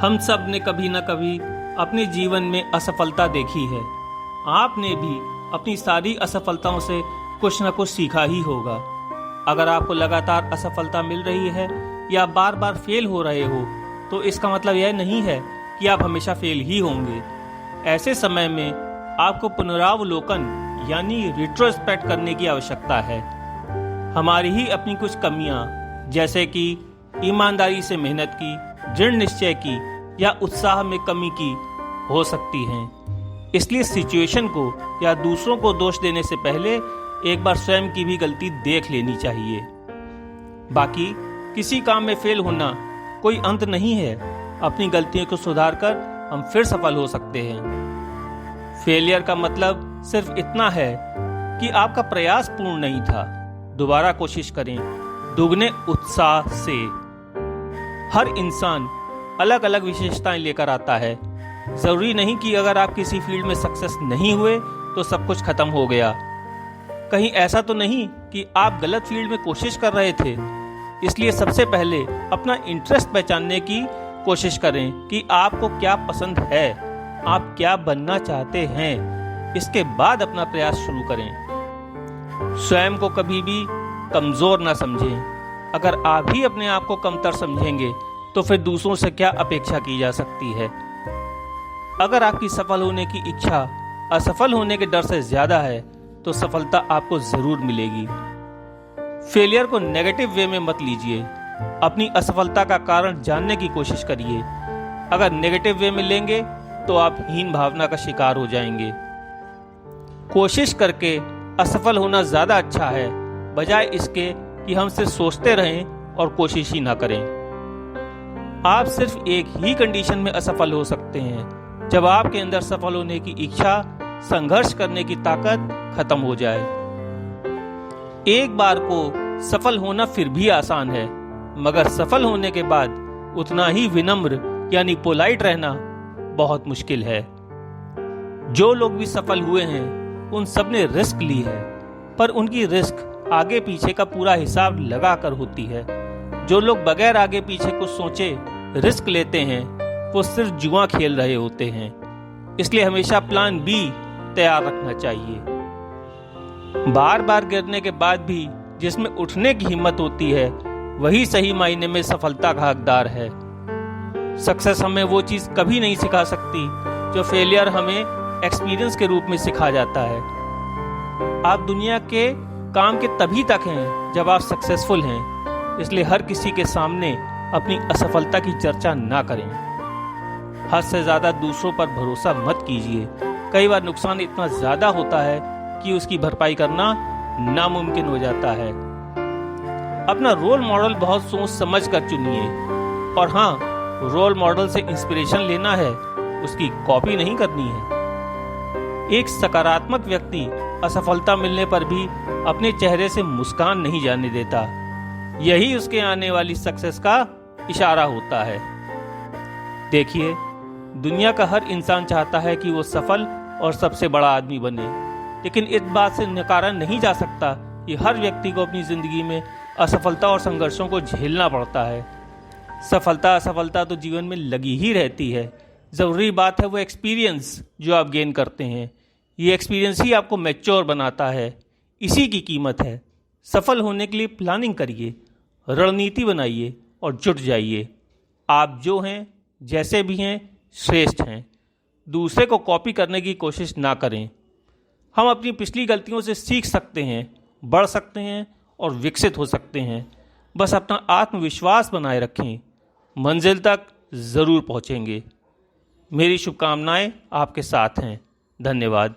हम सब ने कभी न कभी अपने जीवन में असफलता देखी है। आपने भी अपनी सारी असफलताओं से कुछ न कुछ सीखा ही होगा। अगर आपको लगातार असफलता मिल रही है या बार बार फेल हो रहे हो, तो इसका मतलब यह नहीं है कि आप हमेशा फेल ही होंगे। ऐसे समय में आपको पुनरावलोकन यानी रिट्रोस्पेक्ट करने की आवश्यकता है। हमारी ही अपनी कुछ कमियां, जैसे कि ईमानदारी से मेहनत की, दृढ़ निश्चय की या उत्साह में कमी की हो सकती हैं। इसलिए सिचुएशन को या दूसरों को दोष देने से पहले एक बार स्वयं की भी गलती देख लेनी चाहिए। बाकी किसी काम में फेल होना कोई अंत नहीं है। अपनी गलतियों को सुधारकर हम फिर सफल हो सकते हैं। फेलियर का मतलब सिर्फ इतना है कि आपका प्रयास पूर्ण नहीं था। दोबारा कोशिश करें, दुगने उत्साह से। हर इंसान अलग अलग विशेषताएं लेकर आता है। जरूरी नहीं कि अगर आप किसी फील्ड में सक्सेस नहीं हुए तो सब कुछ खत्म हो गया। कहीं ऐसा तो नहीं कि आप गलत फील्ड में कोशिश कर रहे थे। इसलिए सबसे पहले अपना इंटरेस्ट पहचानने की कोशिश करें कि आपको क्या पसंद है, आप क्या बनना चाहते हैं। इसके बाद अपना प्रयास शुरू करें। स्वयं को कभी भी कमजोर ना समझें। अगर आप ही अपने आप को कमतर समझेंगे तो फिर दूसरों से क्या अपेक्षा की जा सकती है। अगर आपकी सफल होने की इच्छा असफल होने के डर से ज्यादा है तो सफलता आपको जरूर मिलेगी। फेलियर को नेगेटिव वे में मत लीजिए। अपनी असफलता का कारण जानने की कोशिश करिए। अगर नेगेटिव वे में लेंगे तो आप हीन भावना का शिकार हो जाएंगे। कोशिश करके असफल होना ज्यादा अच्छा है, बजाय इसके कि हम सिर्फ सोचते रहें और कोशिश ही ना करें। आप सिर्फ एक ही कंडीशन में असफल हो सकते हैं, जब आपके अंदर सफल होने की इच्छा, संघर्ष करने की ताकत खत्म हो जाए। एक बार को सफल होना फिर भी आसान है, मगर सफल होने के बाद उतना ही विनम्र यानी पोलाइट रहना बहुत मुश्किल है। जो लोग भी सफल हुए हैं उन सब ने रिस्क ली है, पर उनकी रिस्क आगे पीछे का पूरा हिसाब लगाकर होती है। जो लोग बगैर आगे पीछे कुछ सोचे रिस्क लेते हैं वो सिर्फ जुआ खेल रहे होते हैं। इसलिए हमेशा प्लान बी तैयार रखना चाहिए। बार बार गिरने के बाद भी जिसमें उठने की हिम्मत होती है वही सही मायने में सफलता का हकदार है। सक्सेस हमें वो चीज कभी नहीं सिखा सकती जो फेलियर हमें एक्सपीरियंस के रूप में सिखा जाता है। आप दुनिया के काम के तभी तक हैं जब आप सक्सेसफुल हैं। इसलिए हर किसी के सामने अपनी असफलता की चर्चा ना करें। हद से ज्यादा दूसरों पर भरोसा मत कीजिए। कई बार नुकसान इतना ज्यादा होता है कि उसकी भरपाई करना नामुमकिन हो जाता है। अपना रोल मॉडल बहुत सोच समझ कर चुनिए। और हाँ, रोल मॉडल से इंस्पिरेशन लेना है, उसकी कॉपी नहीं करनी है। एक सकारात्मक व्यक्ति असफलता मिलने पर भी अपने चेहरे से मुस्कान नहीं जाने देता। यही उसके आने वाली सक्सेस का इशारा होता है। देखिए, दुनिया का हर इंसान चाहता है कि वो सफल और सबसे बड़ा आदमी बने, लेकिन इस बात से नकारा नहीं जा सकता कि हर व्यक्ति को अपनी जिंदगी में असफलता और संघर्षों को झेलना पड़ता है। सफलता असफलता तो जीवन में लगी ही रहती है। जरूरी बात है वो एक्सपीरियंस जो आप गेन करते हैं। ये एक्सपीरियंस ही आपको मैच्योर बनाता है। इसी की कीमत है। सफल होने के लिए प्लानिंग करिए, रणनीति बनाइए और जुट जाइए। आप जो हैं, जैसे भी हैं, श्रेष्ठ हैं। दूसरे को कॉपी करने की कोशिश ना करें। हम अपनी पिछली गलतियों से सीख सकते हैं, बढ़ सकते हैं और विकसित हो सकते हैं। बस अपना आत्मविश्वास बनाए रखें। मंजिल तक जरूर पहुंचेंगे। मेरी शुभकामनाएं आपके साथ हैं। धन्यवाद।